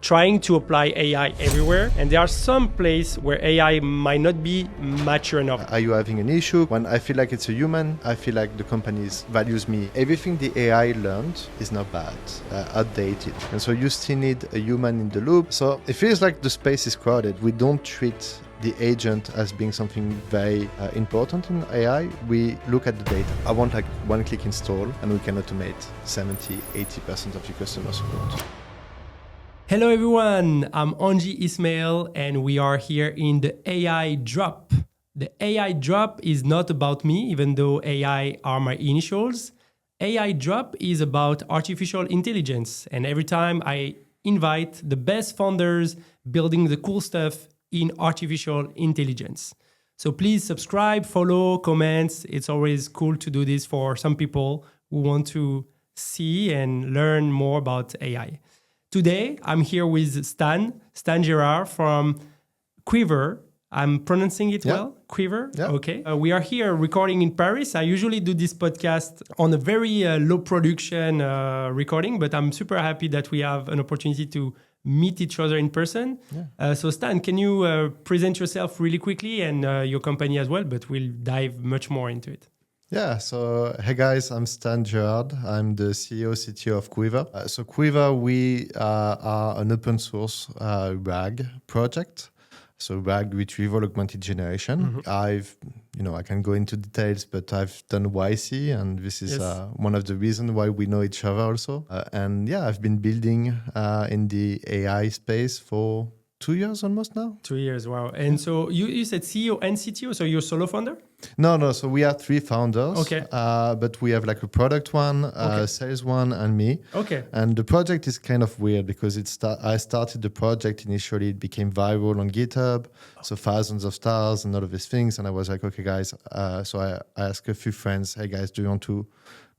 trying to apply AI everywhere, and there are some places where AI might not be mature enough. Are you having an issue? When I feel like it's a human, I feel like the companies values me. Everything the AI learned is not bad, outdated. And so you still need a human in the loop. So it feels like the space is crowded. We don't treat the agent as being something very important in AI. We look at the data. I want like one-click install, and we can automate 70-80% of your customer support. Hello everyone, I'm Anji Ismail and we are here in the AI Drop. The AI Drop is not about me, even though AI are my initials. AI Drop is about artificial intelligence, and every time I invite the best founders building the cool stuff in artificial intelligence. So please subscribe, follow, comments. It's always cool to do this for some people who want to see and learn more about AI. Today, I'm here with Stan Girard from Quivr. I'm pronouncing it well? Quivr? Yeah. Okay. We are here recording in Paris. I usually do this podcast on a very low production recording, but I'm super happy that we have an opportunity to meet each other in person. Yeah. So Stan, can you present yourself really quickly and your company as well, but we'll dive much more into it. Yeah, so hey guys, I'm Stan Girard. I'm the CEO, CTO of Quivr. So Quivr, we are an open source RAG project. So RAG, retrieval augmented generation. Mm-hmm. I can go into details, but I've done YC, and this is one of the reasons why we know each other also. I've been building in the AI space for 2 years almost now. 2 years, wow. And so you said CEO and CTO, so you're solo founder? No. So we are 3 founders. Okay. But we have like a product one, sales one, and me. Okay. And the project is kind of weird because I started the project initially. It became viral on GitHub, so thousands of stars and all of these things. And I was like, okay, guys. So I asked a few friends, hey guys, do you want to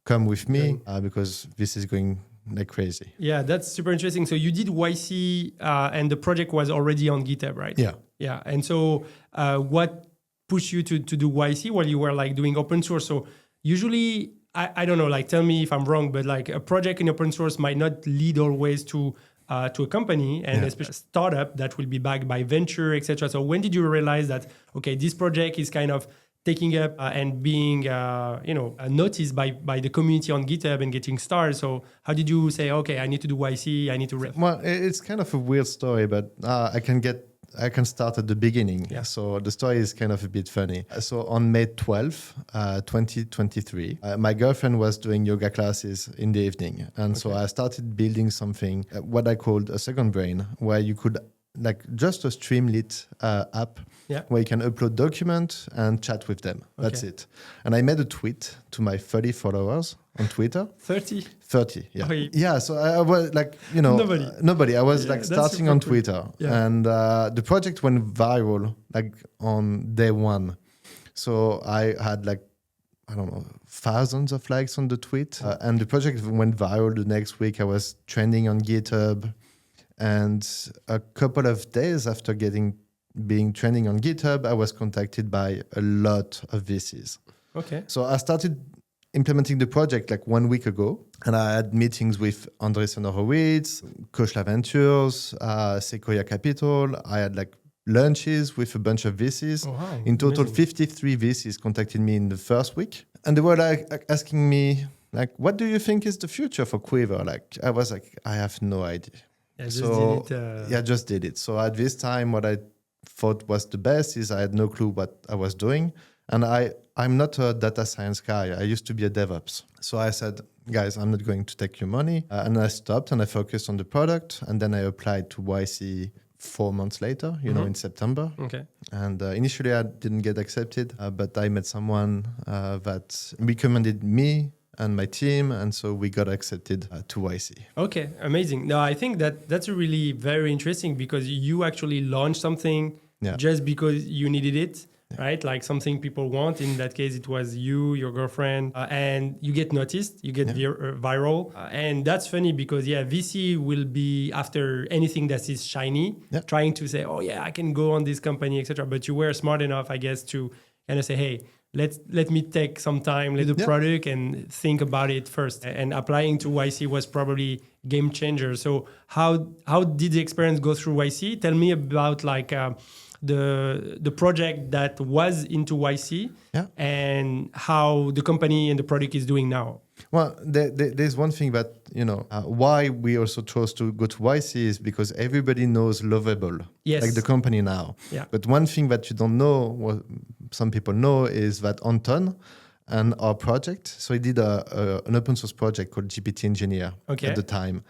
come with me? Because this is going like crazy. Yeah, that's super interesting. So you did YC and the project was already on GitHub, right? Yeah. Yeah. And so what pushed you to do YC while you were like doing open source? So usually, I don't know, like tell me if I'm wrong, but like a project in open source might not lead always to a company, and especially a startup that will be backed by venture, etc. So when did you realize that, okay, this project is kind of taking up and being noticed by the community on GitHub and getting stars? So how did you say, okay, I need to do YC, I need to... Well, it's kind of a weird story, but I can start at the beginning. Yeah. So the story is kind of a bit funny. So on May 12th, 2023, my girlfriend was doing yoga classes in the evening. And so I started building something, what I called a second brain, where you could like just a Streamlit app where you can upload documents and chat with them. That's it. And I made a tweet to my 30 followers on Twitter. 30, yeah. Oh, yeah, so I was like, nobody. I was like starting on Twitter. Yeah. And the project went viral like on day one. So I had like, I don't know, thousands of likes on the tweet. And the project went viral the next week. I was trending on GitHub. And a couple of days after being trending on GitHub, I was contacted by a lot of VCs. Okay. So I started implementing the project like 1 week ago, and I had meetings with Andreessen Horowitz, Kochla Ventures, Sequoia Capital. I had like lunches with a bunch of VCs. Oh, wow. In total, Amazing. 53 VCs contacted me in the first week. And they were like asking me, like, what do you think is the future for Quivr? Like, I was like, I have no idea. Just did it. So at this time, what I thought was the best is I had no clue what I was doing. And I'm not a data science guy. I used to be a DevOps. So I said, guys, I'm not going to take your money. And I stopped and I focused on the product. And then I applied to YC 4 months later, in September. Okay. And initially I didn't get accepted, but I met someone that recommended me and my team, and so we got accepted to YC. Okay, amazing. No, I think that's really very interesting because you actually launched something just because you needed it, right? Like something people want. In that case, it was you, your girlfriend, and you get noticed, you get viral. And that's funny because, VC will be after anything that is shiny, trying to say, oh yeah, I can go on this company, etc. But you were smart enough, I guess, to kind of say, hey, let me take some time, let the product and think about it first. And applying to YC was probably game changer. So how did the experience go through YC? Tell me about like the project that was into YC and how the company and the product is doing now. Well, there's one thing that, why we also chose to go to YC is because everybody knows Lovable, like the company now. Yeah. But one thing that you don't know, what some people know, is that Anton and our project, so he did an open source project called GPT Engineer at the time.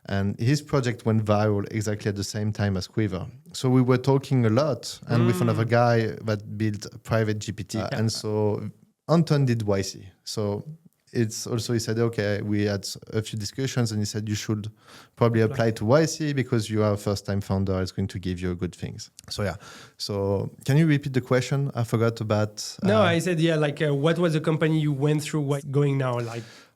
And his project went viral exactly at the same time as Quivr. So we were talking a lot, and with another guy that built a private GPT. And so Anton did YC. So it's also, he said, okay, we had a few discussions, and he said, you should probably apply to YC because you are a first-time founder. It's going to give you good things. So yeah. So can you repeat the question? I forgot about... No, I said, what was the company you went through, what's going now?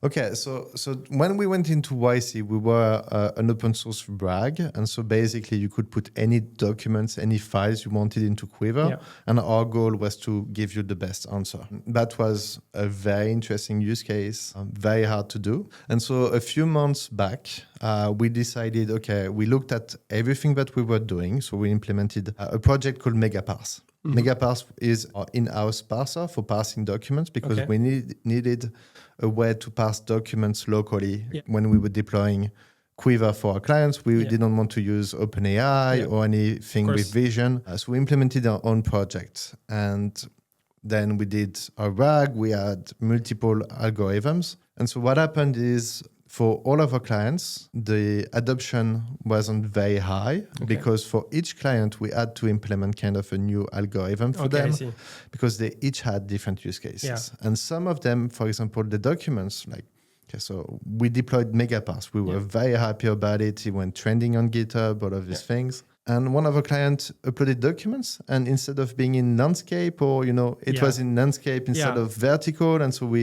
Okay, so when we went into YC, we were an open source RAG, and so basically you could put any documents, any files you wanted into Quivr, and our goal was to give you the best answer. That was a very interesting use case, very hard to do. And so a few months back, we decided, okay, we looked at everything that we were doing, so we implemented a project called Megaparse. Megaparse is our in-house parser for parsing documents because we needed a way to parse documents locally when we were deploying Quivr for our clients. We didn't want to use OpenAI or anything with Vision. So we implemented our own project. And then we did our RAG. We had multiple algorithms. And so what happened is, for all of our clients, the adoption wasn't very high because for each client, we had to implement kind of a new algorithm for them because they each had different use cases. Yeah. And some of them, for example, the documents, so we deployed Megaparse. We were very happy about it. It went trending on GitHub, all of these things. And one of our clients uploaded documents, and instead of being in landscape or, it was in landscape instead of vertical. And so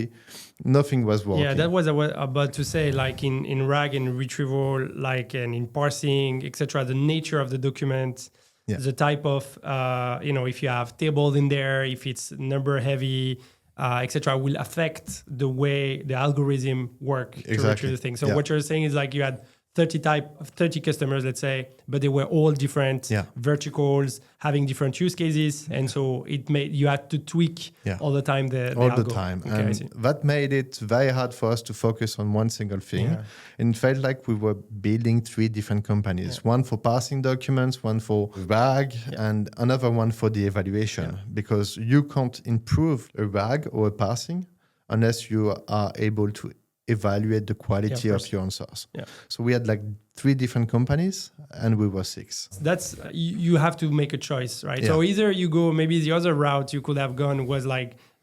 nothing was working. Yeah, that was about to say, like in RAG and retrieval, and in parsing, etc. The nature of the document, the type of, if you have tables in there, if it's number heavy, etc., will affect the way the algorithm work to retrieve the thing. So what you're saying is you had 30 customers, let's say, but they were all different verticals, having different use cases, and so you had to tweak all the time the algo. Okay, and that made it very hard for us to focus on one single thing. And it felt like we were building 3 different companies: one for parsing documents, one for RAG, and another one for the evaluation. Because you can't improve a RAG or a parsing unless you are able to evaluate the quality of your answers. So we had 3 different companies, and we were 6. That's you have to make a choice, right? So either you go, maybe the other route you could have gone was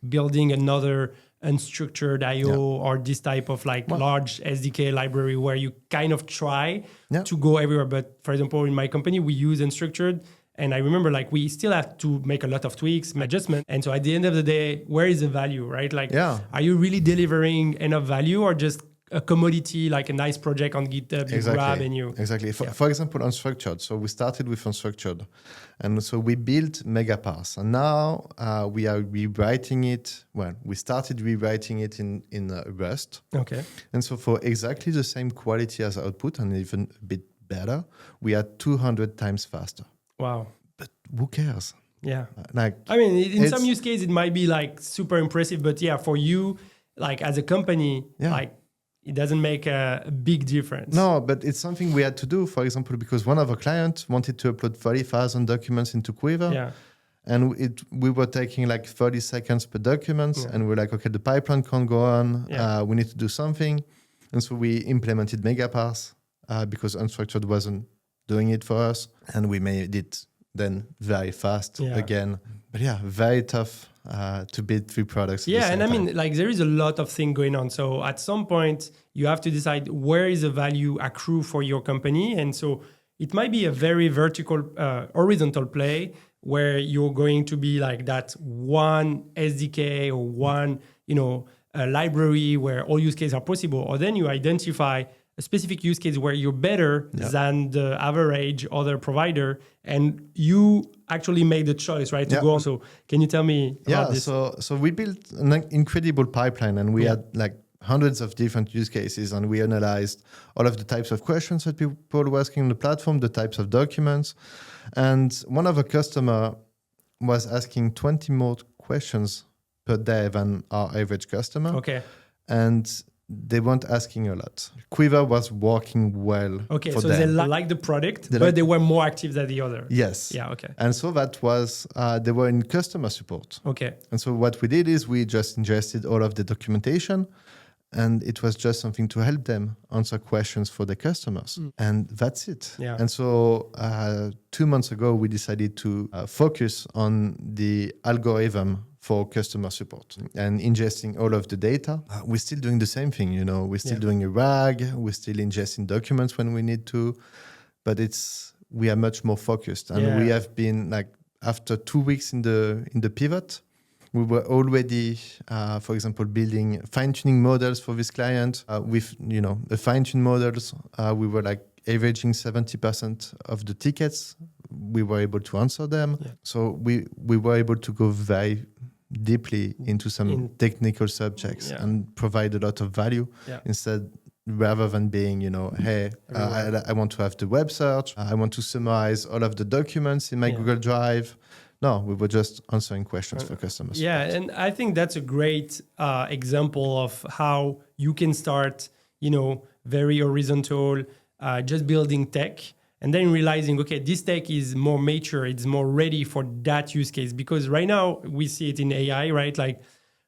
building another unstructured IO or this type of large SDK library where you kind of try to go everywhere. But for example, in my company, we use unstructured. And I remember we still have to make a lot of tweaks, adjustments. And so at the end of the day, where is the value, right? Are you really delivering enough value, or just a commodity, a nice project on GitHub you grab and you... Exactly. For example, unstructured. So we started with unstructured. And so we built Megaparse. And now we are rewriting it. Well, we started rewriting it in Rust. Okay. And so for exactly the same quality as output, and even a bit better, we are 200 times faster. Wow. But who cares? Yeah. In some use case, it might be super impressive, but for you, as a company, it doesn't make a big difference. No, but it's something we had to do, for example, because one of our clients wanted to upload 30,000 documents into Quivr. Yeah. And we were taking 30 seconds per document. And we're okay, the pipeline can't go on. We need to do something. And so we implemented Megaparse because unstructured wasn't doing it for us, and we made it then very fast again. But very tough to build 3 products. And there is a lot of things going on. So at some point, you have to decide where is the value accrue for your company. And so it might be a very vertical, horizontal play where you're going to be that one SDK or one, a library where all use cases are possible. Or then you identify a specific use case where you're better than the average other provider, and you actually made the choice, right, to go on. So can you tell me about this? So we built an incredible pipeline, and we had like hundreds of different use cases, and we analyzed all of the types of questions that people were asking on the platform, the types of documents. And one of our customer was asking 20 more questions per day than our average customer. Okay. And they weren't asking a lot. Quivr was working well. Okay, for so them. they like the product, but they were more active than the other. Yes. Yeah, okay. And so that was, they were in customer support. Okay. And so what we did is we just ingested all of the documentation, and it was just something to help them answer questions for the customers. And that's it. Yeah. And so 2 months ago, we decided to focus on the algorithm for customer support and ingesting all of the data. We're still doing the same thing, we're still doing a RAG, we're still ingesting documents when we need to, but we are much more focused. And we have been like, after 2 weeks in the pivot, we were already, for example, building fine-tuning models for this client. With the fine-tuned models, we were like averaging 70% of the tickets. We were able to answer them. Yeah. So we were able to go very deeply into some technical subjects and provide a lot of value instead, rather than being, hey, I want to have the web search. I want to summarize all of the documents in my Google Drive. No, we were just answering questions for customers. Yeah, and I think that's a great example of how you can start, very horizontal, just building tech, and then realizing, okay, this tech is more mature, it's more ready for that use case. Because right now we see it in AI, right? Like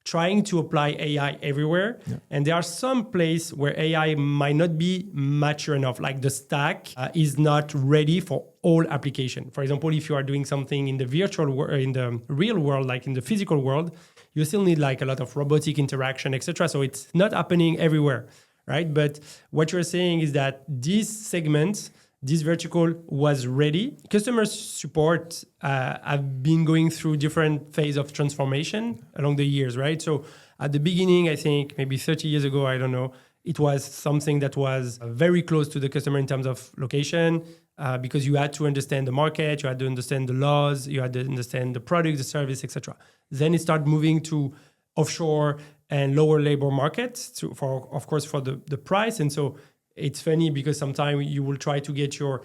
trying to apply AI everywhere. Yeah. And there are some places where AI might not be mature enough, like the stack is not ready for all application. For example, if you are doing something in the virtual world, in the real world, like in the physical world, you still need like a lot of robotic interaction, etc. So it's not happening everywhere, right? But what you're saying is that this segment, this vertical was ready. Customer support have been going through different phases of transformation along the years, right? So at the beginning, I think maybe 30 years ago, I don't know, it was something that was very close to the customer in terms of location, because you had to understand the market, you had to understand the laws, you had to understand the product, the service, etc. Then it started moving to offshore and lower labor markets, of course, for the price. And so it's funny because sometimes you will try to get your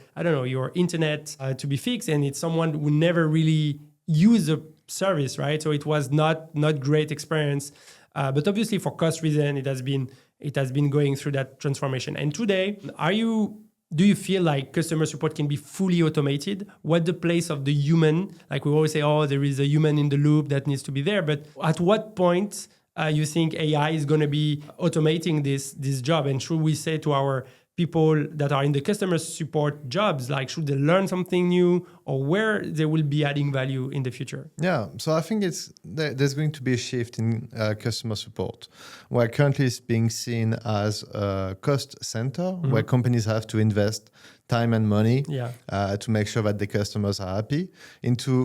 internet to be fixed, and it's someone who never really used the service, right? So it was not great experience. But obviously for cost reason, it has been going through that transformation. And today, do you feel like customer support can be fully automated? What the place of the human? Like we always say, there is a human in the loop that needs to be there. But at what point you think AI is going to be automating this job? And should we say to our people that are in the customer support jobs, like should they learn something new, or where they will be adding value in the future? Yeah, so I think there's going to be a shift in customer support, where currently it's being seen as a cost center, where companies have to invest time and money to make sure that the customers are happy.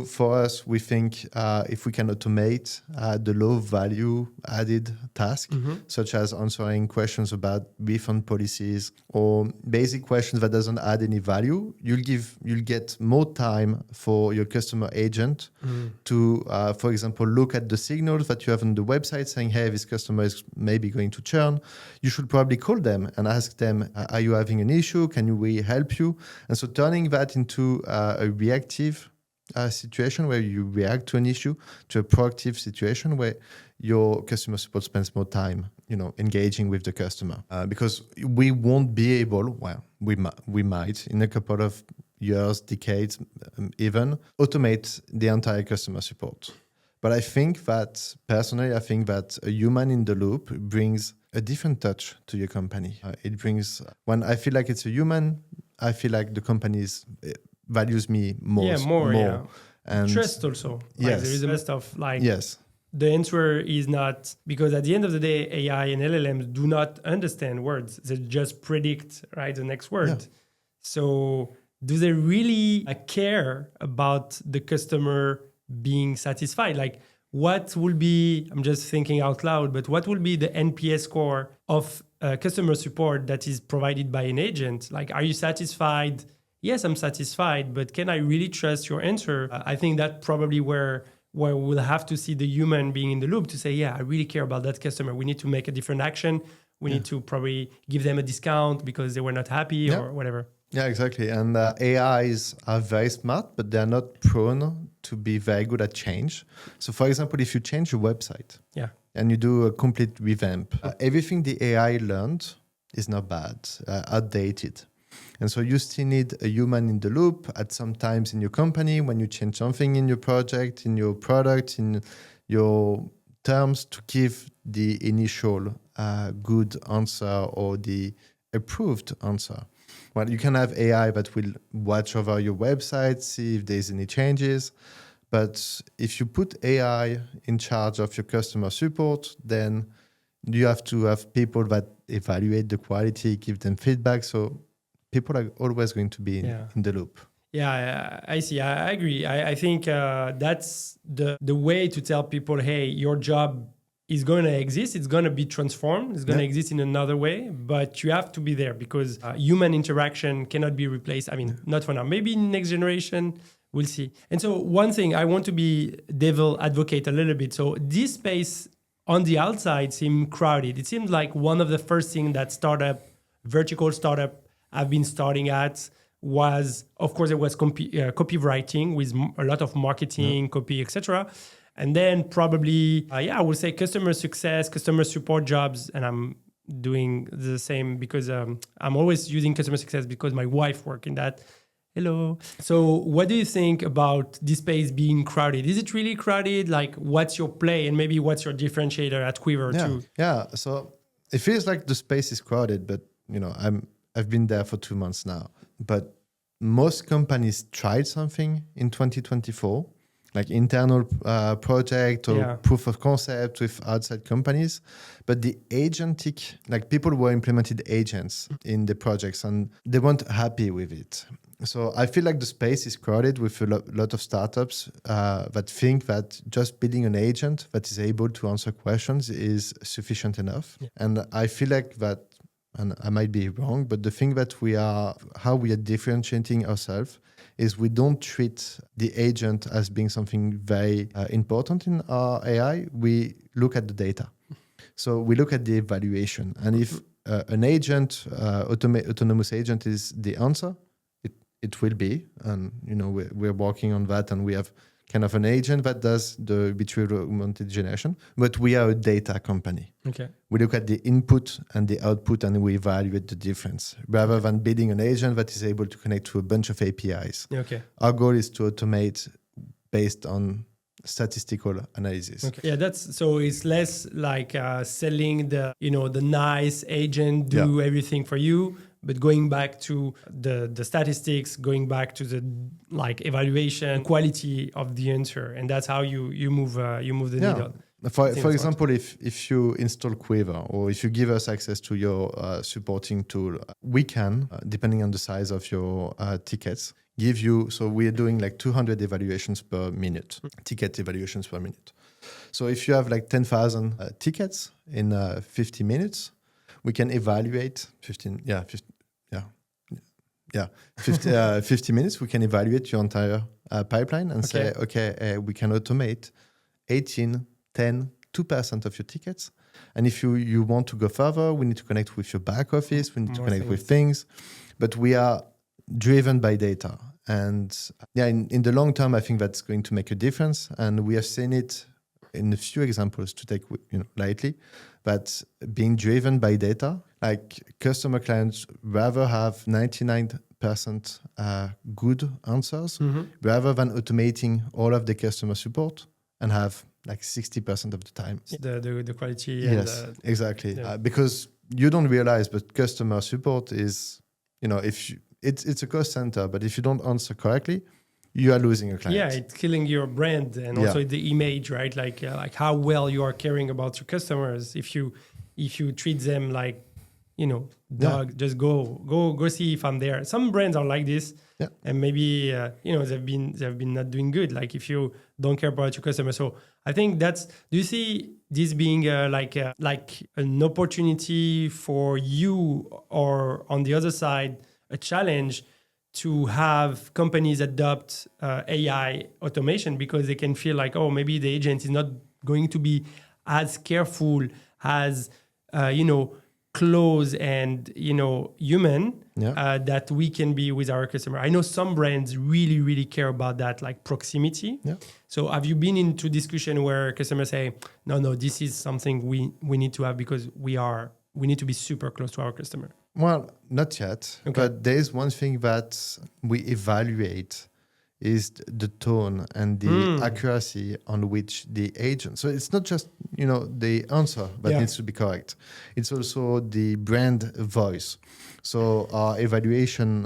For us, we think if we can automate the low value added task, such as answering questions about refund policies or basic questions that doesn't add any value, you'll get more time for your customer agent to, for example, look at the signals that you have on the website saying, hey, this customer is maybe going to churn. You should probably call them and ask them, are you having an issue? Can we help you? And so turning that into a reactive situation where you react to an issue, to a proactive situation where your customer support spends more time, engaging with the customer. Because we won't be able, we might in a couple of years, decades, even automate the entire customer support. But I think that a human in the loop brings a different touch to your company. It brings, when I feel like it's a human, I feel like the company values me more. Yeah, more. Yeah. And trust also. Yes. There is a best of Yes. The answer is not, because at the end of the day, AI and LLMs do not understand words. They just predict, right, the next word. Yeah. So do they really care about the customer being satisfied? Like, what will be, I'm just thinking out loud, but what will be the NPS score of customer support that is provided by an agent, like, are you satisfied? Yes, I'm satisfied, but can I really trust your answer? I think that probably where we'll have to see the human being in the loop to say, yeah, I really care about that customer. We need to make a different action. We need to probably give them a discount because they were not happy or whatever. Yeah, exactly. And AIs are very smart, but they're not prone to be very good at change. So, for example, if you change your website and you do a complete revamp, everything the AI learned is not bad, outdated. And so you still need a human in the loop at some times in your company when you change something in your project, in your product, in your terms to give the initial good answer or the approved answer. Well, you can have AI that will watch over your website, see if there's any changes. But if you put AI in charge of your customer support, then you have to have people that evaluate the quality, give them feedback. So people are always going to be in the loop. Yeah, I see. I agree. I think that's the way to tell people, hey, your job is going to exist. It's going to be transformed. It's going to exist in another way, but you have to be there because human interaction cannot be replaced. I mean, not for now. Maybe next generation, we'll see. And so one thing, I want to be devil advocate a little bit. So this space on the outside seemed crowded. It seemed like one of the first things that vertical startup have been starting at was, of course, it was copywriting with a lot of marketing, copy, etc. And then probably, I would say customer success, customer support jobs. And I'm doing the same because I'm always using customer success because my wife works in that. Hello. So what do you think about this space being crowded? Is it really crowded? Like, what's your play? And maybe what's your differentiator at Quivr too? Yeah. So it feels like the space is crowded, but I've been there for 2 months now. But most companies tried something in 2024. Like internal project or proof of concept with outside companies. But the agentic, like people were implemented agents in the projects and they weren't happy with it. So I feel like the space is crowded with a lot of startups that think that just building an agent that is able to answer questions is sufficient enough. Yeah. And I feel like that, and I might be wrong, but the thing that how we are differentiating ourselves is we don't treat the agent as being something very important in our AI. We look at the data. So we look at the evaluation. And if an agent, autonomous agent is the answer, it will be. And, we're working on that and we have kind of an agent that does the retrieval augmented generation, but we are a data company. Okay. We look at the input and the output and we evaluate the difference rather than building an agent that is able to connect to a bunch of APIs. Okay. Our goal is to automate based on statistical analysis. Okay. Yeah, so it's less like selling the nice agent do everything for you, but going back to the statistics, going back to the evaluation, quality of the answer, and that's how you move the needle. For example, if you install Quivr or if you give us access to your supporting tool, we can, depending on the size of your tickets, give you. So we are doing 200 evaluations per minute, ticket evaluations per minute. So if you have 10,000 tickets in 50 minutes, we can evaluate 50 minutes. We can evaluate your entire pipeline and say, we can automate 2% of your tickets. And if you want to go further, we need to connect with your back office. We need to connect with things. But we are driven by data. And in the long term, I think that's going to make a difference. And we have seen it in a few examples to take lightly, but being driven by data, like customer clients rather have 99% good answers rather than automating all of the customer support and have 60% of the time. The quality. Yes, exactly. Yeah. Because you don't realize, but customer support is, it's a cost center, but if you don't answer correctly, you are losing a client. Yeah, it's killing your brand and also the image, right? Like how well you are caring about your customers. If you treat them like dog, just go see if I'm there. Some brands are like this, and maybe they've been not doing good. Like if you don't care about your customer. So I think do you see this being like an opportunity for you, or on the other side a challenge to have companies adopt AI automation, because they can feel like, oh, maybe the agent is not going to be as careful as close and human that we can be with our customer. I know some brands really, really care about that, like proximity. Yeah. So have you been into discussion where customers say, no, this is something we need to have because we need to be super close to our customer? Well, not yet. Okay. But there is one thing that we evaluate is the tone and the accuracy on which the agent. So it's not just, the answer that needs to be correct. It's also the brand voice. So our evaluation,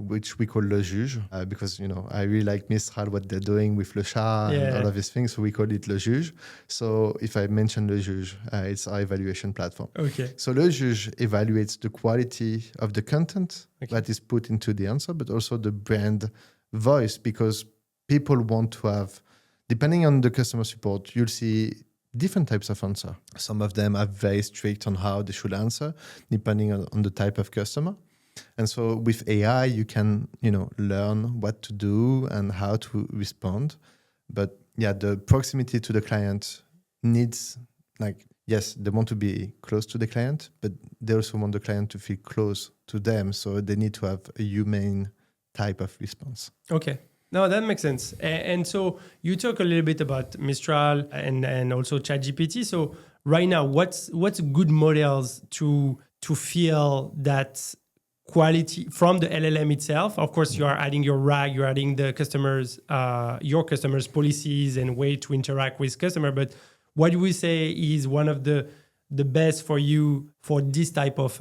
which we call Le Juge, because, I really like Mistral, what they're doing with Le Chat and all of these things. So we call it Le Juge. So if I mention Le Juge, it's our evaluation platform. Okay. So Le Juge evaluates the quality of the content that is put into the answer, but also the brand voice, because people want to have, depending on the customer support, you'll see different types of answer. Some of them are very strict on how they should answer, depending on the type of customer. And so with AI, you can, learn what to do and how to respond. But the proximity to the client needs, yes, they want to be close to the client, but they also want the client to feel close to them. So they need to have a humane type of response. Okay. No, that makes sense. And so you talk a little bit about Mistral and also ChatGPT. So right now, what's good models to feel that quality from the LLM itself? Of course, you are adding your RAG, you're adding the your customers' policies and way to interact with customer. But what do we say is one of the best for you for this type of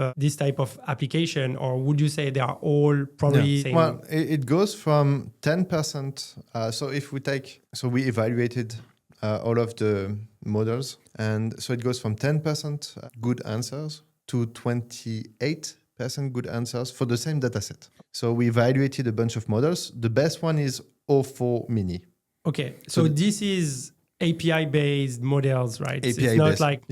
application, or would you say they are all probably same? Well, it goes from 10%. So if we evaluated all of the models, and so it goes from 10% good answers to 28% good answers for the same data set. So we evaluated a bunch of models. The best one is O4 Mini. Okay, so this is API-based models, right? API-based. It's not like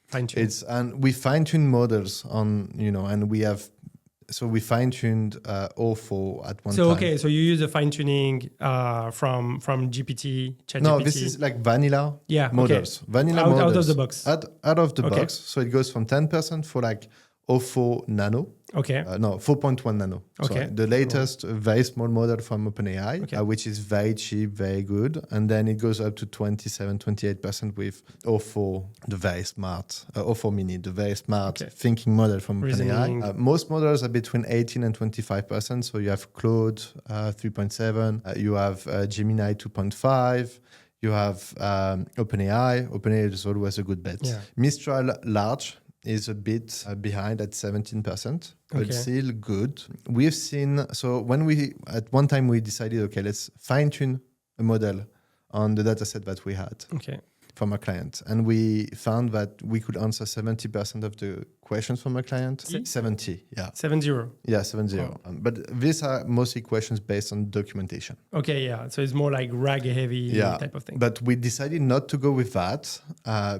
fine-tuned. And we fine-tune models on, and we fine-tuned O4 at one time. So, okay, so you use the fine-tuning from GPT, ChatGPT. No, this is like vanilla models. Okay. Vanilla models. Out of the box. Out of the box. So it goes from 10% for like O4 Nano. Okay. 4.1 Nano. Okay. Sorry. The latest very small model from OpenAI, which is very cheap, very good. And then it goes up to 27-28% with O4, the very smart, O4 Mini, the very smart thinking model from OpenAI. Most models are between 18 and 25%. So you have Claude 3.7, you have Gemini 2.5, you have OpenAI. OpenAI is always a good bet. Yeah. Mistral Large is a bit behind at 17%, but still good. We've seen, so at one time we decided, let's fine tune a model on the data set that we had from our client. And we found that we could answer 70% of the questions from our client. 70, yeah. 70? Yeah, 70. Oh. But these are mostly questions based on documentation. Okay, yeah. So it's more like RAG heavy type of thing. But we decided not to go with that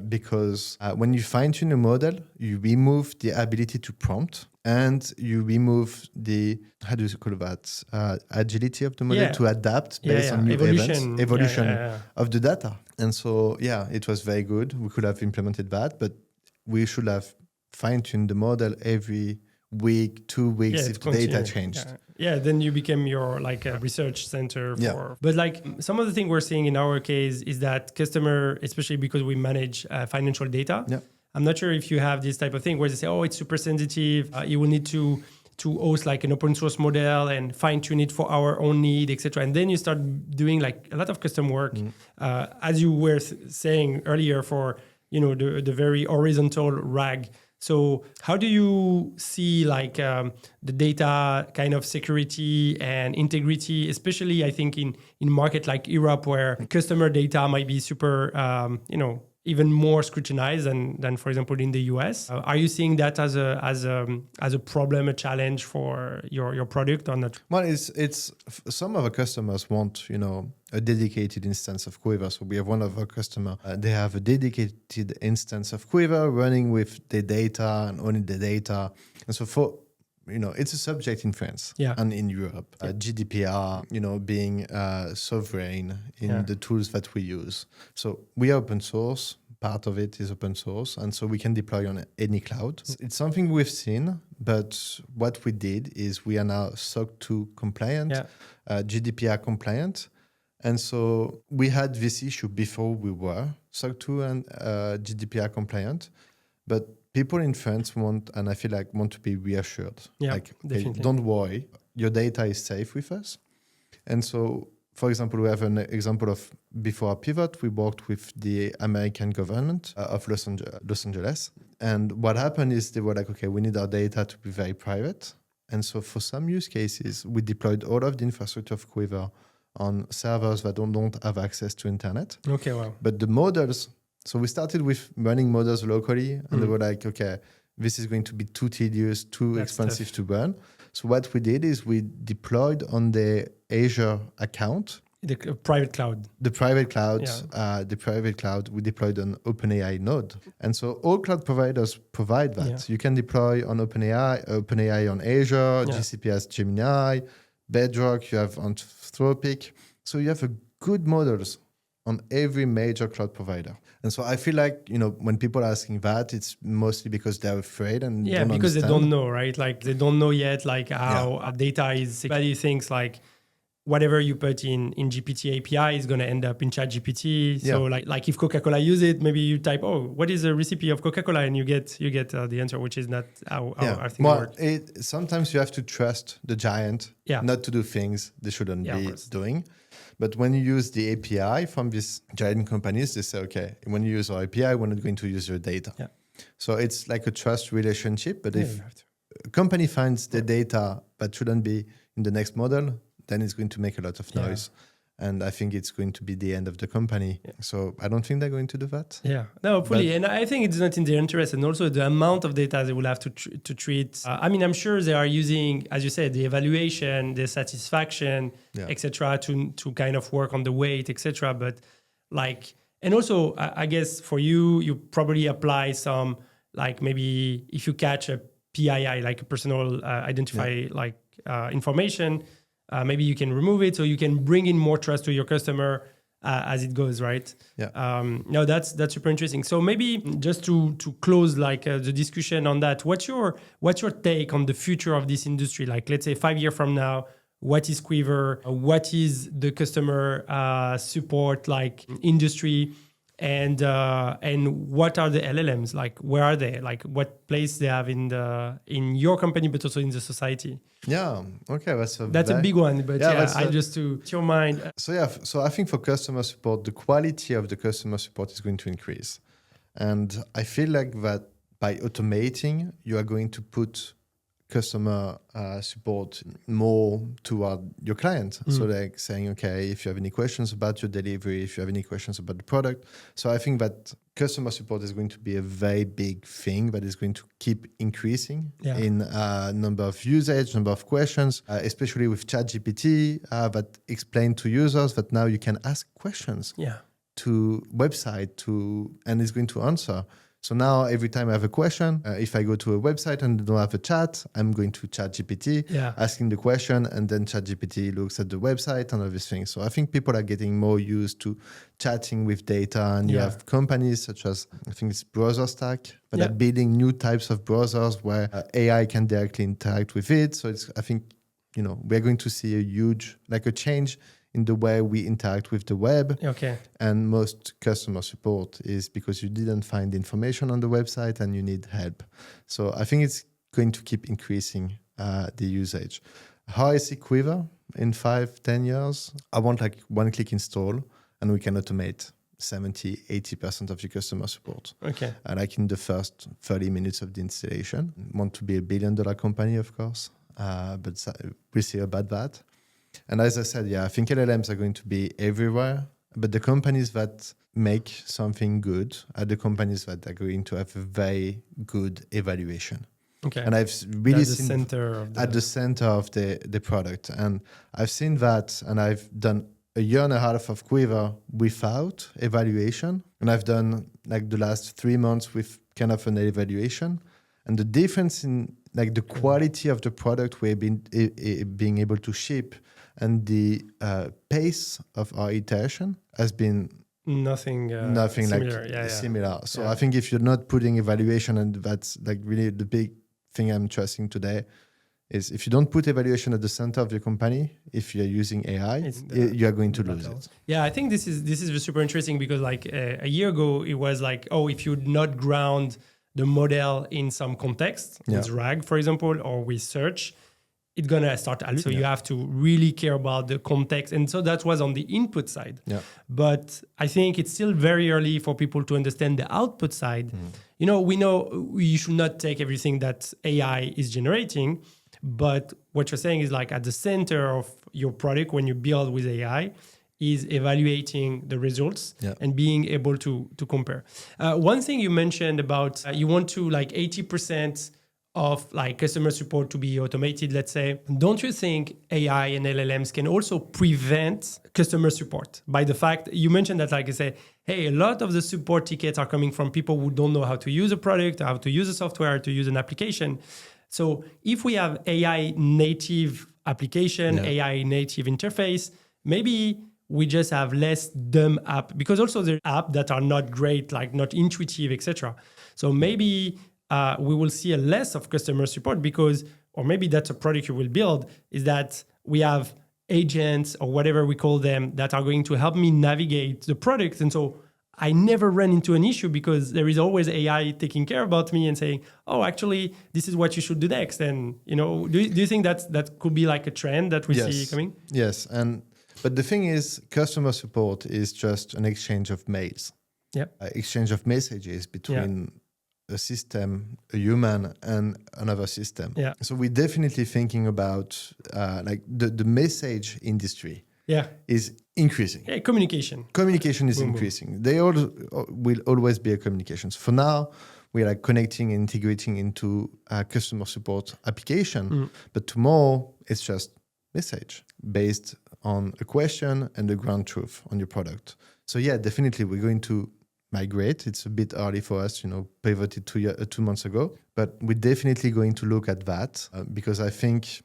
because when you fine tune a model, you remove the ability to prompt and you remove the, how do you call that, agility of the model to adapt based on new evolution of the data. And so, it was very good. We could have implemented that, but we should have fine-tuned the model every week, 2 weeks if the data changed. Yeah, then you became your research center for. But some of the thing we're seeing in our case is that customer, especially because we manage financial data. Yeah. I'm not sure if you have this type of thing where they say, oh, it's super sensitive. You will need to host an open source model and fine tune it for our own need, etc. And then you start doing a lot of custom work, as you were saying earlier, for the very horizontal RAG. So how do you see the data kind of security and integrity, especially I think in market like Europe where customer data might be super even more scrutinized than for example in the US. Are you seeing that as a problem, a challenge for your product or not? Well, it's some of our customers want, a dedicated instance of Quivr. So we have one of our customers, they have a dedicated instance of Quivr running with the data and only the data. And so it's a subject in France and in Europe. GDPR, being sovereign in the tools that we use. So we are open source. Part of it is open source. And so we can deploy on any cloud. It's something we've seen, but what we did is we are now SOC 2 compliant, GDPR compliant. And so we had this issue before we were SOC 2 and GDPR compliant. But people in France want to be reassured. Yeah, Hey, don't worry, your data is safe with us. And so, for example, we have an example of before our pivot, we worked with the American government of Los Angeles. And what happened is they were like, okay, we need our data to be very private. And so for some use cases, we deployed all of the infrastructure of Quivr on servers that don't have access to internet. Okay, wow. But the models, so we started with running models locally, and they were like, okay, this is going to be too tedious, too expensive to run. So what we did is we deployed on the Azure account. The private cloud. The private cloud, we deployed on OpenAI node. And so all cloud providers provide that. Yeah. You can deploy on OpenAI on Azure, GCP has Gemini, Bedrock, you have Anthropic. So you have a good models on every major cloud provider. And so I feel like, when people are asking that, it's mostly because they're afraid and don't because understand. they don't know, right? Like they don't know yet how data is. Everybody thinks like whatever you put in GPT API is going to end up in ChatGPT. So like if Coca-Cola use it, maybe you type, what is a recipe of Coca-Cola? And you get the answer, which is not how I think it works. Sometimes you have to trust the giant not to do things they shouldn't be doing. But when you use the API from these giant companies, they say, okay, when you use our API, we're not going to use your data. Yeah. So it's like a trust relationship. But if a company finds the data that shouldn't be in the next model, then it's going to make a lot of noise. And I think it's going to be the end of the company. Yeah. So I don't think they're going to do that. Yeah, no, fully. And I think it's not in their interest. And also the amount of data they will have to treat. I'm sure they are using, as you said, the evaluation, the satisfaction, etc., to kind of work on the weight, etc. But and also, I guess for you probably apply some, like maybe if you catch a PII, like a personal identify information, maybe you can remove it so you can bring in more trust to your customer as it goes, right? Yeah. No, that's super interesting. So maybe just to close the discussion on that, what's your take on the future of this industry? Like, let's say 5 years from now, what is Quivr? What is the customer support industry? And what are the LLMs? Like, where are they? Like, what place they have in your company, but also in the society? Yeah. Okay. That's a big one, but just to your mind. So I think for customer support, the quality of the customer support is going to increase, and I feel like that by automating, you are going to put customer support more toward your client. So like saying, okay, if you have any questions about your delivery, if you have any questions about the product. So I think that customer support is going to be a very big thing that is going to keep increasing in number of usage, number of questions, especially with ChatGPT that explain to users that now you can ask questions to website and it's going to answer. So now every time I have a question, if I go to a website and don't have a chat, I'm going to ChatGPT, asking the question, and then ChatGPT looks at the website and everything. So I think people are getting more used to chatting with data, and you have companies such as, I think it's Browser Stack, that are building new types of browsers where AI can directly interact with it. So I think, we're going to see a change in the way we interact with the web. Okay. And most customer support is because you didn't find information on the website and you need help. So I think it's going to keep increasing the usage. How I see Quivr in 5-10 years, I want one-click install and we can automate 70-80% of your customer support. Okay. In the first 30 minutes of the installation. Want to be a $1 billion company, of course, but we'll see about that. And as I said, I think LLMs are going to be everywhere. But the companies that make something good are the companies that are going to have a very good evaluation. Okay. And I've really That's seen the center of at the center of the product. And I've seen that, and I've done a year and a half of Quivr without evaluation. And I've done like the last 3 months with kind of an evaluation. And the difference in like the quality of the product we've been being able to ship and the pace of our iteration has been nothing similar, like similar. So I think if you're not putting evaluation, and that's like really the big thing I'm trusting today, is if you don't put evaluation at the center of your company, if you're using AI, you are going to lose it. Yeah, I think this is super interesting because like a year ago, it was like, oh, if you not ground the model in some context, with RAG, for example, or with search, it's going to start. So you have to really care about the context. And so that was on the input side. Yeah. But I think it's still very early for people to understand the output side. You know, we know you should not take everything that AI is generating. But what you're saying is like at the center of your product when you build with AI is evaluating the results and being able to compare. One thing you mentioned about you want to like 80% of like customer support to be automated, let's say. Don't you think AI and LLMs can also prevent customer support by the fact you mentioned that, like I say, hey, a lot of the support tickets are coming from people who don't know how to use a product, how to use a software, to use an application. So if we have AI native application, AI native interface, maybe we just have less dumb app because also there are apps that are not great, like not intuitive, etc. So maybe we will see a less of customer support because, or maybe that's a product you will build, is that we have agents or whatever we call them that are going to help me navigate the product. And so I never ran into an issue because there is always AI taking care about me and saying, oh, actually, this is what you should do next. And, you know, do you think that could be like a trend that we see coming? Yes. But the thing is, customer support is just an exchange of mails, exchange of messages between a system, a human, and another system. Yeah. So we're definitely thinking about like the message industry. Is increasing. Yeah, communication. Communication is increasing. They all will always be a communication. So for now, we're like connecting and integrating into a customer support application. But tomorrow, it's just message based on a question and the ground truth on your product. So yeah, definitely we're going to migrate. It's a bit early for us, pivoted 2 months ago. But we're definitely going to look at that because I think,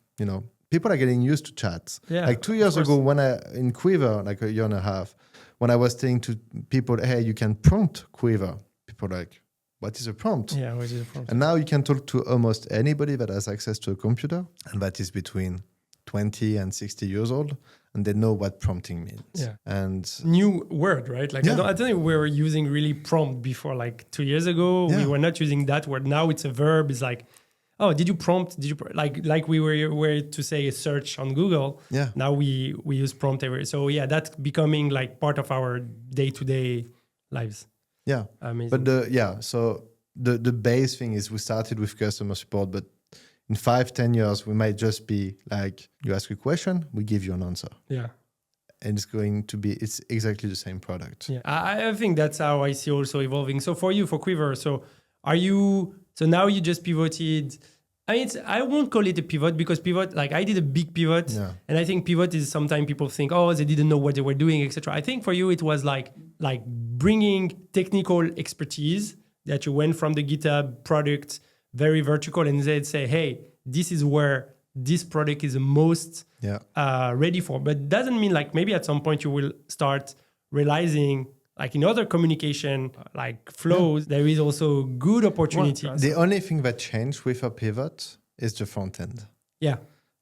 people are getting used to chats. Yeah, like 2 years ago, when in Quivr, like a year and a half, when I was saying to people, hey, you can prompt Quivr, people are like, what is a prompt? Yeah, what is a prompt? And now you can talk to almost anybody that has access to a computer, and that is between 20 and 60 years old, and they know what prompting means. Yeah. And new word, right? Like I don't think we were using really prompt before, like 2 years ago. We were not using that word. Now it's a verb. It's like, oh, did you prompt? Like we were to say a search on Google? Yeah. Now we use prompt everywhere. So yeah, that's becoming like part of our day-to-day lives. Yeah. Amazing. But so the base thing is we started with customer support, but in 5-10 years we might just be like, you ask a question, we give you an answer. Yeah. And it's exactly the same product. Yeah. I think that's how I see also evolving. So for you, for Quivr, so now you just pivoted. I won't call it a pivot because pivot, like I did a big pivot. Yeah. And I think pivot is sometimes people think, oh, they didn't know what they were doing, etc. I think for you, it was like bringing technical expertise that you went from the GitHub product, very vertical, and they'd say, hey, this is where this product is the most ready for. But it doesn't mean like maybe at some point you will start realizing like in other communication, like flows, there is also good opportunity. The only thing that changed with a pivot is the front end. Yeah.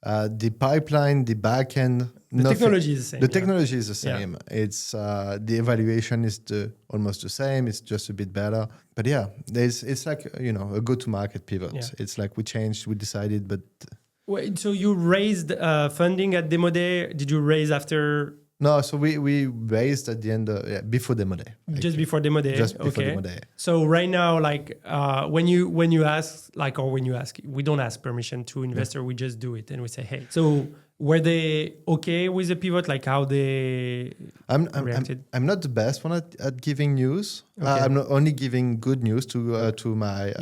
The pipeline, the back end. The technology is the same. The technology is the same. Yeah. It's the evaluation is almost the same. It's just a bit better. But yeah, it's like, a go-to-market pivot. Yeah. It's like we changed, we decided, but... Wait, so you raised funding at Demo Day. Did you raise after No, so we raised at the end before demo day. Just before demo day. Just before okay. demo day. So right now, like when you ask, like, or when you ask, we don't ask permission to investor. We just do it and we say, hey. So were they okay with the pivot? Like how they reacted? I'm not the best one at giving news. Okay. I'm not only giving good news to my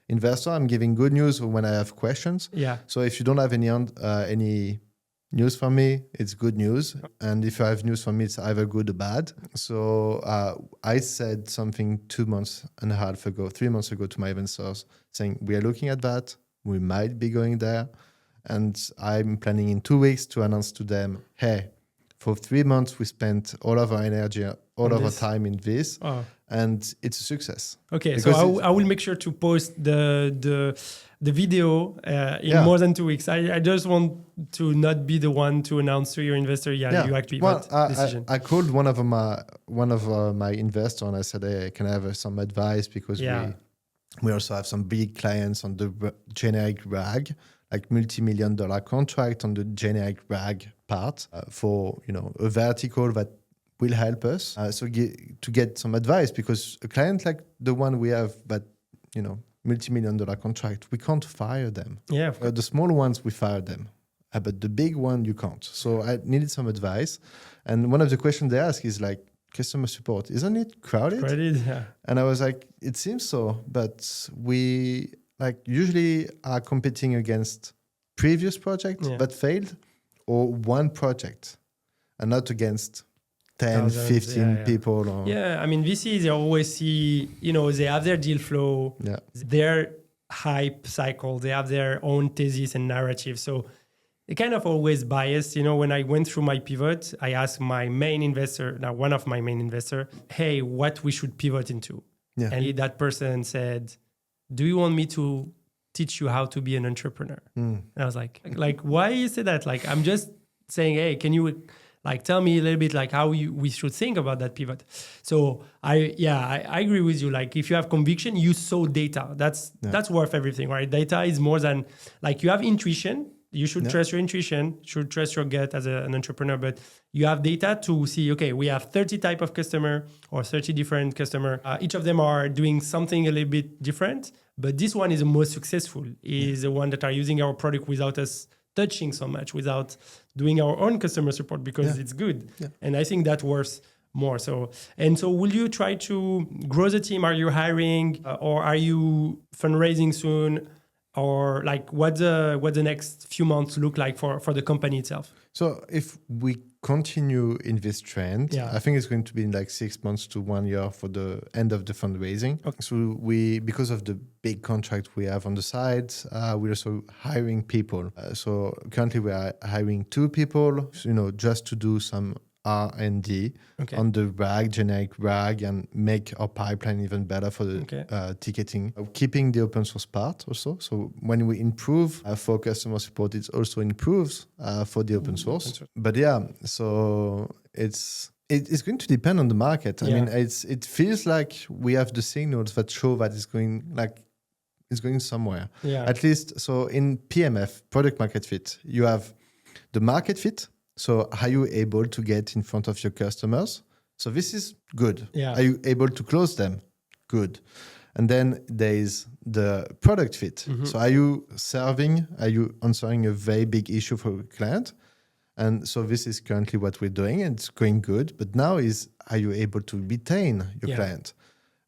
investor. I'm giving good news when I have questions. Yeah. So if you don't have any news from me, it's good news. And if you have news from me, it's either good or bad. So I said something 3 months ago to my investors saying, we are looking at that. We might be going there. And I'm planning in 2 weeks to announce to them, hey, for 3 months, we spent all of our energy, all of our time in this. Oh. And it's a success. Okay, because so I will make sure to post the video in more than 2 weeks. I just want to not be the one to announce to your investor, you actually decision. I called one of my investor and I said, hey, can I have some advice? Because we also have some big clients on the generic RAG, like multi-million-dollar contract on the generic RAG part for a vertical that will help us to get some advice, because a client like the one we have, but multi-million-dollar contract, we can't fire them. Yeah, the small ones we fire them, but the big one you can't. So I needed some advice, and one of the questions they ask is like, customer support, isn't it crowded? Yeah. And I was like, it seems so, but we usually are competing against previous projects that failed, or one project, and not against 10, 15 people. Or I mean, VCs, they always see, they have their deal flow, their hype cycle, they have their own thesis and narrative. So they kind of always biased. When I went through my pivot, I asked my main investor, now one of my main investor, hey, what we should pivot into. Yeah. And that person said, do you want me to teach you how to be an entrepreneur? And I was like, why you say that? Like, I'm just saying, hey, can you tell me a little bit how we should think about that pivot? So I agree with you. Like, if you have conviction, you sow data. That's worth everything, right? Data is more than you have intuition. You should trust your intuition, should trust your gut as an entrepreneur, but you have data to see, okay, we have 30 type of customer or 30 different customer. Each of them are doing something a little bit different, but this one is the most successful, is the one that are using our product without us touching so much, without doing our own customer support, because it's good. Yeah. And I think that worth more. So will you try to grow the team? Are you hiring or are you fundraising soon? Or what the next few months look like for the company itself? So if we continue in this trend, I think it's going to be in 6 months to 1 year for the end of the fundraising. Okay. So because of the big contract we have on the side, we're also hiring people. So currently we are hiring 2 people, just to do some R&D on the RAG, generic RAG, and make our pipeline even better for the ticketing. Keeping the open source part also. So when we improve for customer support, it also improves for the open source. But so it's going to depend on the market. I mean, it feels like we have the signals that show that it's going somewhere. Yeah. At least, so in PMF, product market fit, you have the market fit. So are you able to get in front of your customers? So this is good. Yeah. Are you able to close them? Good. And then there is the product fit. Mm-hmm. So are you answering a very big issue for a client? And so this is currently what we're doing, and it's going good. But now are you able to retain your client?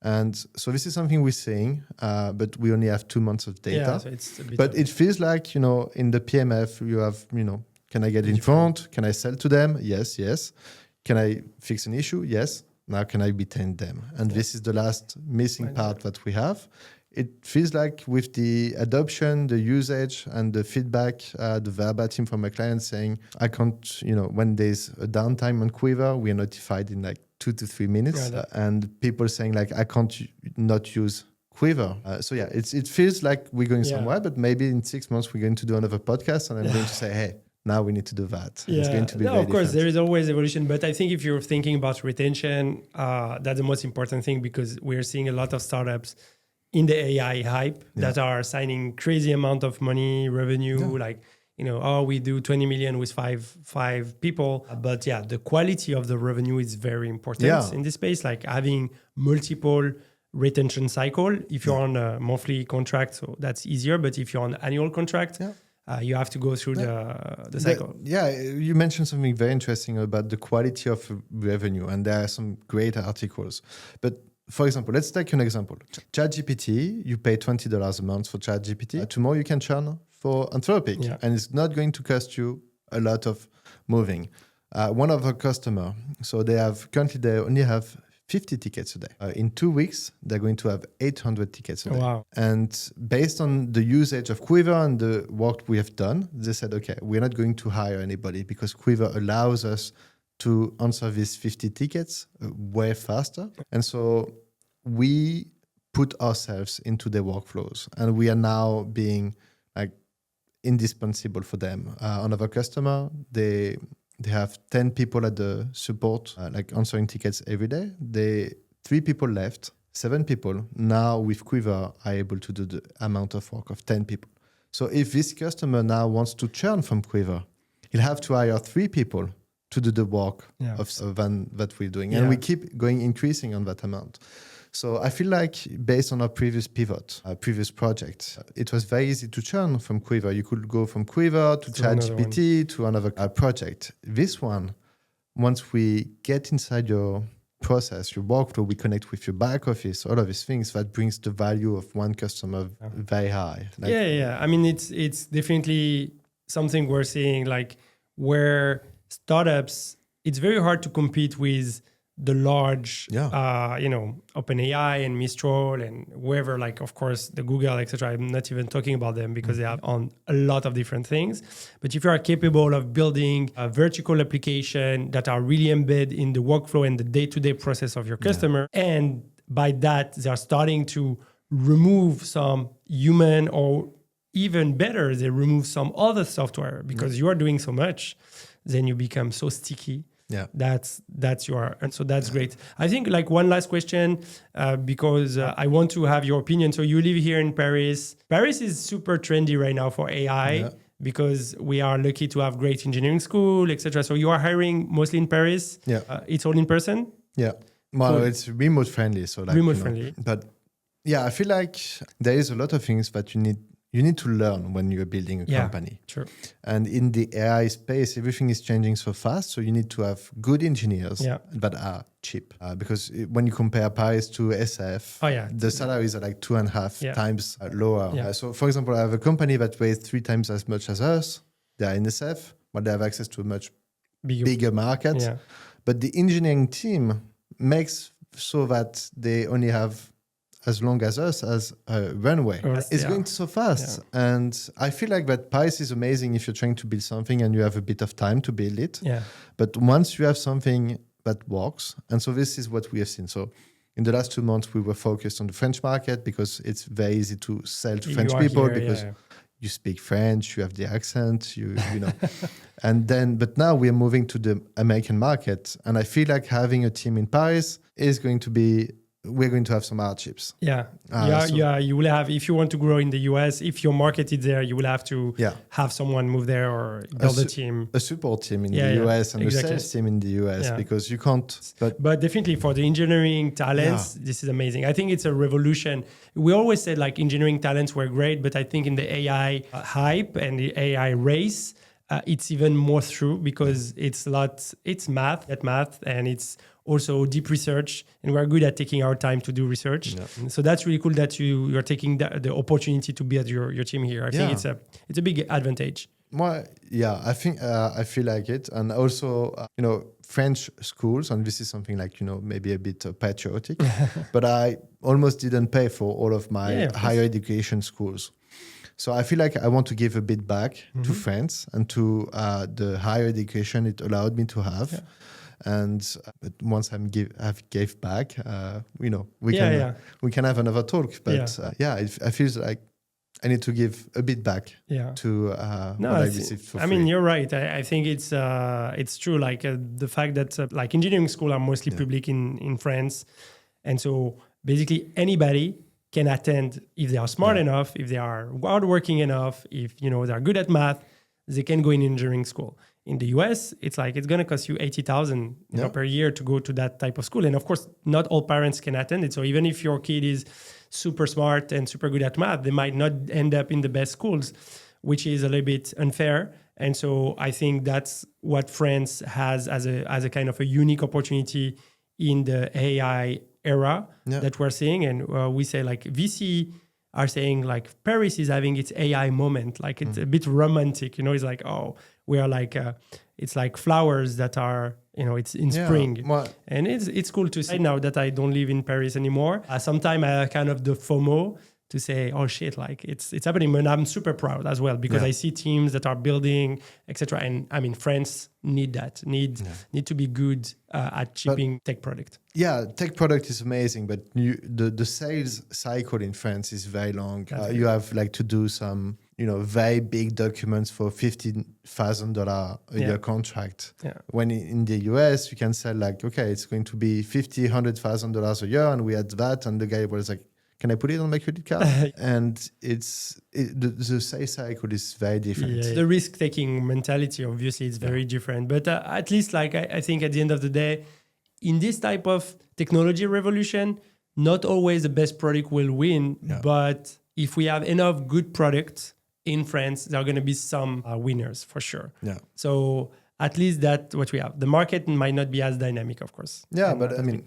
And so this is something we're seeing, but we only have 2 months of data. Yeah, so it's a bit it feels like, in the PMF, you have, can I get in front? Can I sell to them? Yes. Can I fix an issue? Yes. Now can I retain them? And this is the last missing part that we have. It feels like with the adoption, the usage, and the feedback, the verbatim from my clients saying, I can't, when there's a downtime on Quivr, we are notified in 2 to 3 minutes. Yeah, and people saying I can't not use Quivr. It feels like we're going somewhere, but maybe in 6 months we're going to do another podcast and I'm going to say, hey, now we need to do that. Yeah. It's going to be very of course, different. there is always evolution. But I think if you're thinking about retention, that's the most important thing, because we're seeing a lot of startups in the AI hype that are signing crazy amount of money, revenue. Yeah. we do 20 million with five people. But yeah, the quality of the revenue is very important in this space, like having multiple retention cycle. If you're on a monthly contract, so that's easier. But if you're on an annual contract, you have to go through the cycle. You mentioned something very interesting about the quality of revenue, and there are some great articles. But for example, let's take an example. ChatGPT, you pay $20 a month for ChatGPT. Tomorrow you can churn for Anthropic, and it's not going to cost you a lot of moving. One of our customers, so they only have 50 tickets a day. In 2 weeks, they're going to have 800 tickets a day. Wow. And based on the usage of Quivr and the work we have done, they said, okay, we're not going to hire anybody because Quivr allows us to answer these 50 tickets way faster. And so we put ourselves into their workflows, and we are now being like indispensable for them. Another customer, they have 10 people at the support, like answering tickets every day. 3 people left, 7 people now with Quivr are able to do the amount of work of 10 people. So if this customer now wants to churn from Quivr, he'll have to hire 3 people to do the work that we're doing. And we keep increasing on that amount. So I feel like based on our previous pivot, previous project, it was very easy to churn from Quivr. You could go from Quivr to ChatGPT to another project. This one, once we get inside your process, your workflow, we connect with your back office, all of these things, that brings the value of one customer very high. I mean, it's definitely something we're seeing, like where startups, it's very hard to compete with the large, OpenAI and Mistral and whoever, like, of course, the Google, etc. I'm not even talking about them because they are on a lot of different things. But if you are capable of building a vertical application that are really embedded in the workflow and the day-to-day process of your customer, and by that, they are starting to remove some human, or even better, they remove some other software because you are doing so much, then you become so sticky. That's and so that's great. I think like one last question, because I want to have your opinion. So you live here in Paris. Paris is super trendy right now for AI because we are lucky to have great engineering school, etc. So you are hiring mostly in Paris. It's all in person. Well, it's remote friendly, so like remote friendly. But I feel like there is a lot of things that you need to learn when you're building a company. True. And in the AI space, everything is changing so fast. So you need to have good engineers that are cheap. Because when you compare Paris to SF, the salaries are like 2.5 times lower. So for example, I have a company that weighs 3 times as much as us. They are in SF, but they have access to a much bigger market. But the engineering team makes so that they only have as long as us as a runway. It's going so fast. And I feel like that Paris is amazing if you're trying to build something and you have a bit of time to build it. But once you have something that works, and so this is what we have seen. So in the last 2 months, we were focused on the French market because it's very easy to sell to French people because you speak French, you have the accent, you know. And then, but now we are moving to the American market. And I feel like having a team in Paris is going to be, we're going to have some hardships. You will have, if you want to grow in the US, if your market is there, you will have to have someone move there or build a team. A support team in the US and a sales team in the US because you can't. But definitely for the engineering talents, this is amazing. I think it's a revolution. We always said like engineering talents were great, but I think in the AI hype and the AI race, it's even more true because it's math, and it's also deep research, and we're good at taking our time to do research. So that's really cool that you're taking the opportunity to build your team here. I think it's a big advantage. Well, I think I feel like it, and also French schools, and this is something like maybe a bit patriotic, but I almost didn't pay for all of my higher education schools. So I feel like I want to give a bit back to France and to the higher education it allowed me to have. And once I've gave back, we can have another talk. But I feel like I need to give a bit back to what I received for free. I mean, you're right. I think it's true. Like the fact that like engineering school are mostly public in France, and so basically anybody can attend if they are smart enough, if they are hardworking enough, if they are good at math. they can go in engineering school. In the US, it's like it's going to cost you $80,000 per year to go to that type of school. And of course, not all parents can attend it. So even if your kid is super smart and super good at math, they might not end up in the best schools, which is a little bit unfair. And so I think that's what France has as a kind of a unique opportunity in the AI era that we're seeing. And we say like VC are saying like Paris is having its AI moment. Like it's a bit romantic, it's like, oh, we are like, it's like flowers that are, it's in spring. Well, and it's cool to say now that I don't live in Paris anymore. Sometimes I have kind of the FOMO to say, oh shit, like it's happening. And I'm super proud as well because I see teams that are building, etc. And I mean, France need to be good at shipping tech product. Yeah, tech product is amazing, but the sales cycle in France is very long. You have like to do some, very big documents for $15,000 a year contract. Yeah. When in the US, you can sell like, okay, it's going to be $100,000 a year, and we had that, and the guy was like, can I put it on my credit card? And the sales cycle is very different. Yeah. The risk-taking mentality, obviously, is very different. But at least, like I think at the end of the day, in this type of technology revolution, not always the best product will win. Yeah. But if we have enough good products in France, there are going to be some winners for sure. Yeah. So at least that's what we have. The market might not be as dynamic, of course. Yeah, but I mean,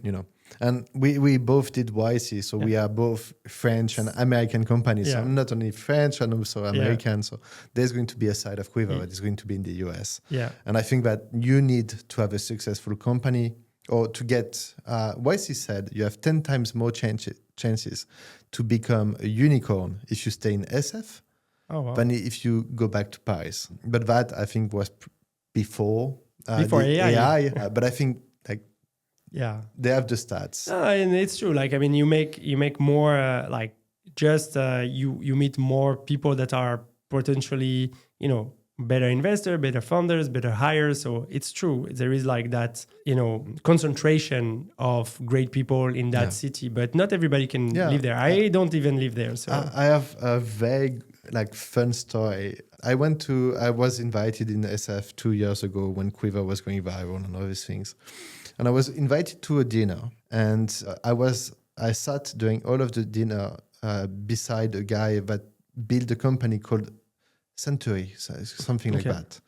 and we both did YC, so we are both French and American companies. So I'm not only French and also American. So there's going to be a side of Quivr that is going to be in the US. Yeah. And I think that you need to have a successful company or to get, YC said, you have 10 times more chances to become a unicorn if you stay in SF than if you go back to Paris. But that I think was before AI. But I think they have the stats. And it's true. Like, I mean, you make more, you meet more people that are potentially, better investor, better founders, better hires. So it's true. There is like that, concentration of great people in that city, but not everybody can live there. I don't even live there. So I have a very fun story. I was invited in SF 2 years ago when Quivr was going viral and all these things. And I was invited to a dinner, and I sat during all of the dinner beside a guy that built a company called Century, something like that.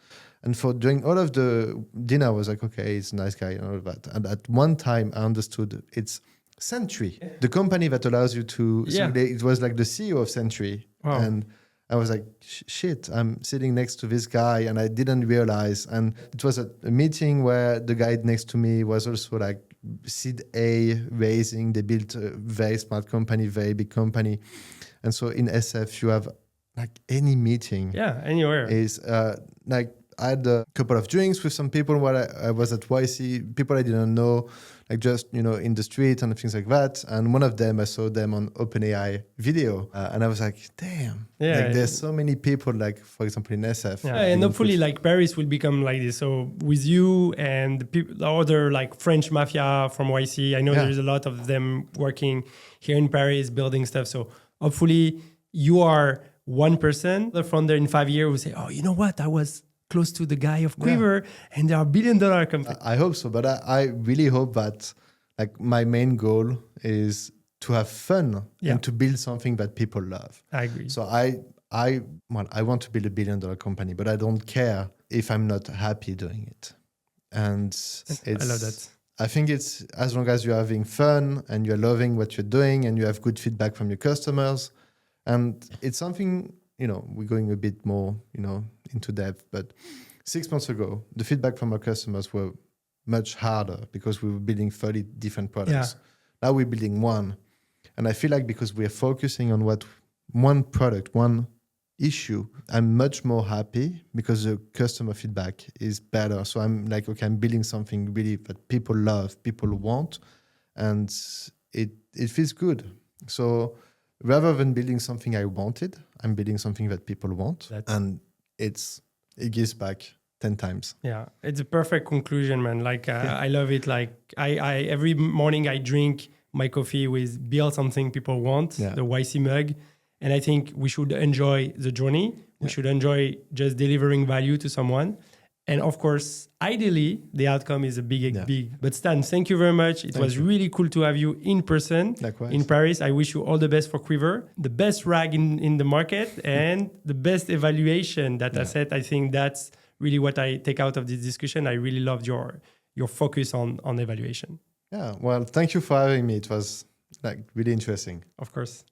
And during all of the dinner, I was like, okay, he's a nice guy and all of that. And at one time, I understood it's Century, the company that allows you to. So it was like the CEO of Century, and I was like, shit, I'm sitting next to this guy, and I didn't realize. And it was a meeting where the guy next to me was also like seed A raising. They built a very smart company, very big company. And so in SF, you have like any meeting. Yeah, anywhere. Is like I had a couple of drinks with some people while I was at YC, people I didn't know, like just, in the street and things like that. And one of them, I saw them on OpenAI video. And I was like, damn, there's so many people, like, for example, in SF. Yeah, and hopefully like Paris will become like this. So with you and the other like French mafia from YC, I know there's a lot of them working here in Paris, building stuff. So hopefully you are one person, the founder in 5 years will say, oh, you know what? I was close to the guy of Quivr and they are $1 billion company. I hope so, but I really hope that like my main goal is to have fun and to build something that people love. I agree. So I want to build $1 billion company, but I don't care if I'm not happy doing it. And I love that. I think it's as long as you're having fun and you're loving what you're doing and you have good feedback from your customers. And it's something, we're going a bit more, into depth. But 6 months ago, the feedback from our customers were much harder because we were building 30 different products. Now we're building one. And I feel like because we are focusing on one product, one issue, I'm much more happy because the customer feedback is better. So I'm like, okay, I'm building something really that people love, people want, and it feels good. So rather than building something I wanted, I'm building something that people want. And it gives back 10 times. Yeah, it's a perfect conclusion, man. Like, I love it. Like, I every morning I drink my coffee with build something people want, the YC mug. And I think we should enjoy the journey. We should enjoy just delivering value to someone. And of course, ideally, the outcome is a big. But Stan, thank you very much. It was really cool to have you in person. Likewise. In Paris. I wish you all the best for Quivr, the best RAG in the market, and the best evaluation data set. I think that's really what I take out of this discussion. I really loved your focus on evaluation. Yeah, well, thank you for having me. It was really interesting. Of course.